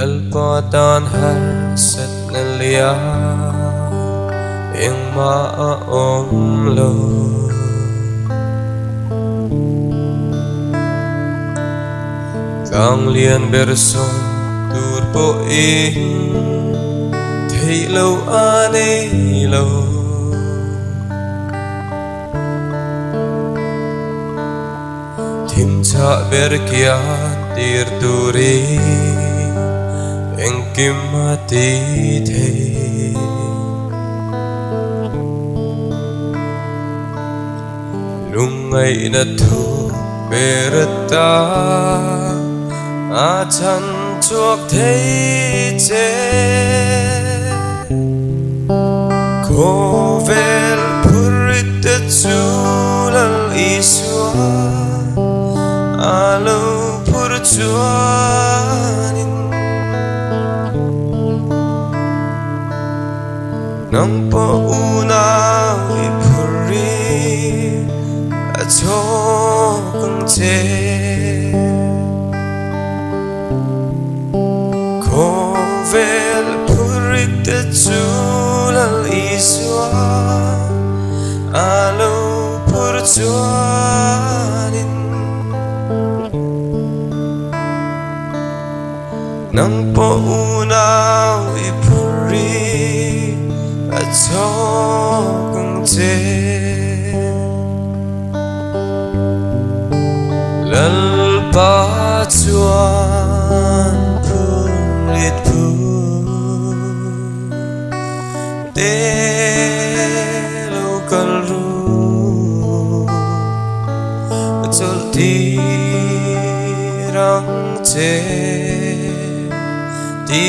Lalpatan hasat na liya Ing maomlo Càng liền berson turpo Thấy lâu ane lâu Tim cha berkia tir turi Engkim mati the Lungai na thu berta A chan chuộc thấy chế Ko vel purit at sulal iswa Alo pur chuanin Nang po unaw ipuri At chokang che Ko vel purit at sulal iswa Alo pur chuanin Nang po unaw ipuri At chokang che Lalpa chuan purit pu Te lokal ru Chol tirang che Ti